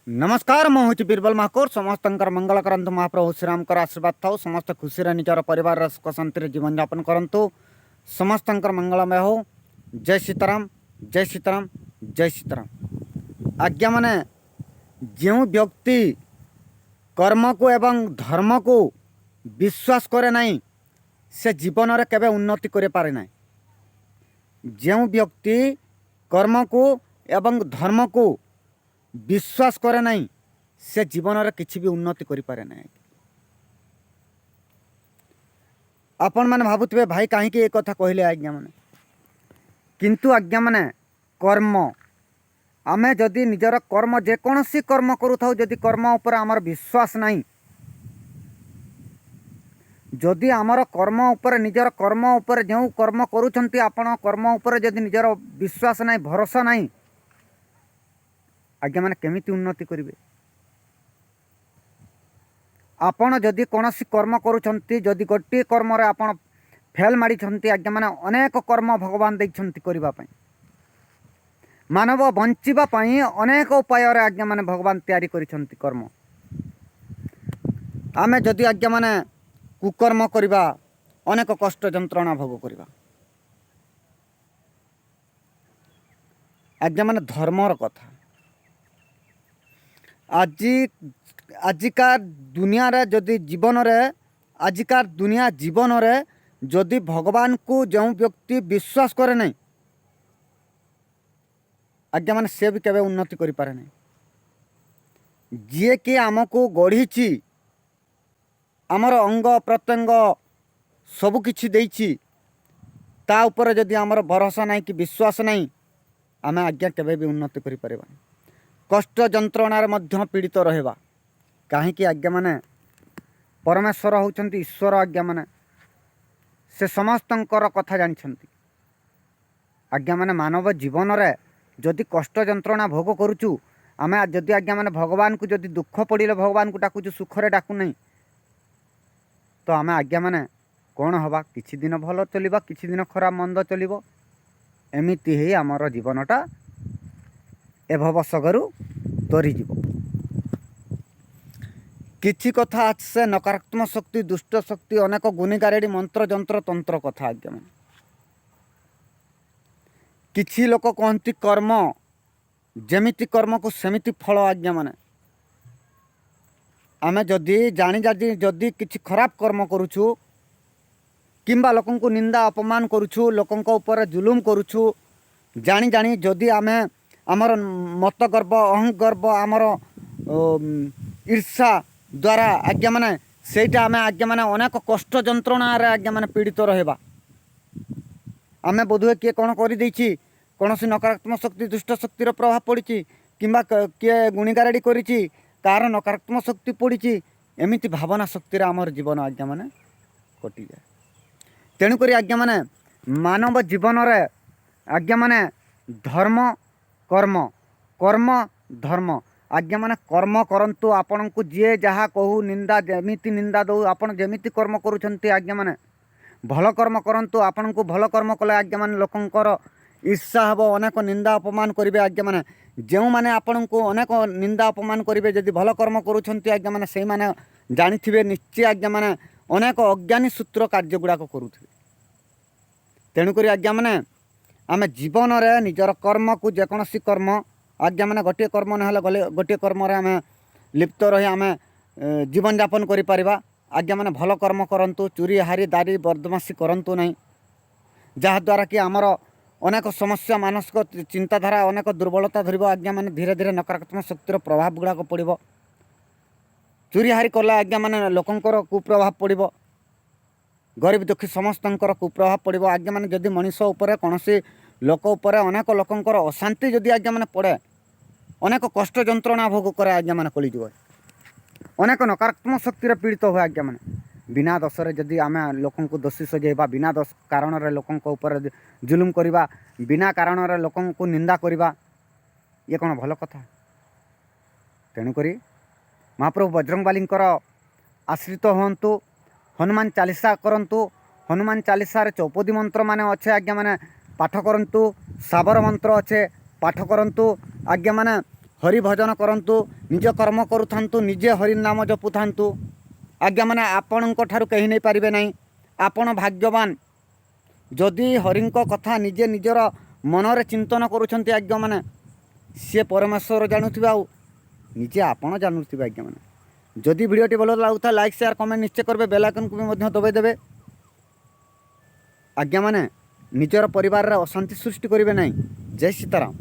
नमस्कार मु हूँ बीरबल महाकोर समस्त मंगल करंतु महाप्रभु श्रीराम आशीर्वाद थाउ समस्त खुशी निजर परिवार सुख शांति जीवन यापन करंतु समस्त मंगलमय हो। जय सीताराम जय सीताराम जय सीताराम। आज्ञा माने जो व्यक्ति कर्म को एवं धर्म को विश्वास करे नहीं से जीवन में केवे उन्नति करे पारे नहीं। जो व्यक्ति कर्म को एवं धर्म को विश्वास करे नहीं से जीवन में किसी भी उन्नति करि पारे नहीं। आपण मैंने भावुवे भाई कहीं ये कथा कहले आज्ञा मैंने किंतु आज्ञा मैंने कर्म आमे जदि निजर कर्म जेकोसी कर्म करूँ जदि कर्म उपर आमर विश्वास नहीं जदि आमर कर्म उपर निजर कर्म उपर जो कर्म करूछंती आपण कर्म उपर जदि निजर विश्वास नहीं भरोसा नहीं आज्ञा मैंने केमिति उन्नति करेंगे। आपण जदि कौन कर्म करुँच जदि गोटे कर्म आपण फेल मारी आज्ञा मैंने अनेक कर्म भगवान देखते करने मानव बंचापी अनेक उपाय आज्ञा मैंने भगवान तैयारी करिसेंती कर्म। आमे जदि आज्ञा मैंने कुकर्म करवा अनेक कष्ट जंत्रणा भोग करवा। आज्ञा मैंने धर्मर कथा आजिका दुनिया रे जदि जीवन रे आजिका दुनिया जीवन रे जदि भगवान को जो व्यक्ति विश्वास करे नहीं आज्ञा माने से भी केवे उन्नति करि पारे नहीं। जी कि आमको गढ़ी आमर अंग प्रत्यंग सबकि देछि ता ऊपर जदि आमर भरोसा नहीं कि विश्वास नहीं आमे आज्ञा केवे भी उन्नति करि पारिबा। कष्ट जंत्रणार मध्य पीड़ित रहबा कहीं आज्ञा माने परमेश्वर होउछंती ईश्वर आज्ञा माने से समस्तंकर कथा जानिछंती। आज्ञा माने मानव जीवन रे जदि कष्ट जंत्रणा भोग करूचु आमे जदि आज्ञा माने भगवान को जदि दुख पड़िले भगवान को डाकुचु सुखरे डाकु नहीं तो आमे आज्ञा माने कौन हवा किछि दिन भल चलिबा किछि दिन खराब मंद चलिबो एमिति ही आमर जीवनटा एभवसगरु तरीजीव। किछि कथा आसे नकारात्मक शक्ति दुष्ट शक्ति अनेक गुणिगारेड़ी मंत्र जंत्र तंत्र कथा आज्ञा मैंने किछि लोक कहती कर्म जेमिति कर्म को सेमिति फल आज्ञा माने आमे जदि जानी जानी जदि किछि खराब कर्म करूछु किंबा लोकन को निंदा अपमान करूछु लोकन को ऊपर जुलुम करूछु जानी जानी जदि आमे आमर मत गर्व अहं गर्व आमर ईर्षा द्वारा आज्ञा माने सेटा आमे आज्ञा माने अनेक कष्ट जंत्रणा आज्ञा माने पीड़ित रहबा। आमे बोधुए किए कौन कर कौन सी नकारात्मक शक्ति दुष्ट शक्तिर प्रभाव पड़ी किंबा किए गुणिगारेड़ी करिछि कार नकारात्मक शक्ति पड़ी एमिति भावना शक्ति आमर जीवन आज्ञा माने कटि जाए। तेणुक आज्ञा माने मानव जीवन रे आज्ञा माने धर्म कर्म कर्म धर्म आज्ञा माने कर्म करंतु आपण को जी जहाँ कहू निंदा जमीती निंदा दो आपण जमीती कर्म करुछंती आज्ञा माने भल कर्म करंतु आपण को भल कर्म कले आज्ञा माने लोकंकर ईर्षा हबो अनेक निंदा अपमान करिवे आज्ञा माने जो माने आपण को अनेक निंदा अपमान करिवे जदि भल कर्म करुछंती आज्ञा माने सेई माने जानिथिबे निश्चय आज्ञा माने अनेक अज्ञानी सूत्र कार्य गुड़ाक करुथिबे। तेणुक आज्ञा माने आमे जीवन रे निजर कर्म को जेकोसी कर्म आज्ञा माने गोटे कर्म ना गले गोटे कर्म रे आमे लिप्त रही आमे जीवन यापन करि परिबा। आज्ञा माने भल कर्म करंतु चोरी हारी दारी बदमाशी करंतु नहीं जहा द्वारा कि आमर अनेक समस्या मानसिक चिंताधारा अनेक दुर्बलता धरिब आज्ञा माने धीरे धीरे नकारात्मक शक्तिर प्रभाव गुड़ाक पड़िबो। चोरी हारी कला आज्ञा माने लोकंकर कुप्रभाव पड़िबो गरीब दुखी समस्तंकर कुप्रभाव पड़िबो। आज्ञा माने जदि मनीष उपरे कौनसी लोक उपरे अनेक लोकंकर अशांति जदि आज्ञा माने पड़े अनेक कष्ट जंत्रणा भोग करे आज्ञा माने कलिजुग अनेक नकारात्मक शक्ति पीड़ित हुए आज्ञा माने बिना दोषरे जदि आमे लोकन को दोषी सजेबा बिना दोष कारण रे लोकन को ऊपर जुलुम करवा बिना कारण रे लोकन को निंदा करवा ये कौन भल कथा। तेणुक महाप्रभु बजरंगबालींकर आश्रित हूँ हनुमान चालीसा करंतु हनुमान चालीसा रे चौपदी मंत्र माने अच्छे आज्ञा माने पाठ करंतु साबर मंत्र अच्छे पाठ करंतु आज्ञा माने हरि भजन करंतु निज कर्म करूथांतु निजे हरि नाम जपुथांतु आज्ञा माने आपणଙ୍କ ଠାରୁ କେହି नहीं पारिबे नहीं आपण भाग्यवान जदि हरिଙ୍କ कथा निजे निजर मनरे चिंतन करूछंती आज्ञा माने सी परमेश्वर जानुथिबे आ निजे आपण जानुथिबे आज्ञा माने जदि वीडियोटी भल लागुता लाइक शेयर कमेंट निश्चय करबे बेल आइकन को भी मध्य दबाई देबे आज्ञा माने निजर परिवार रे अशांति सृष्टि करिवे नहीं। जय सीताराम।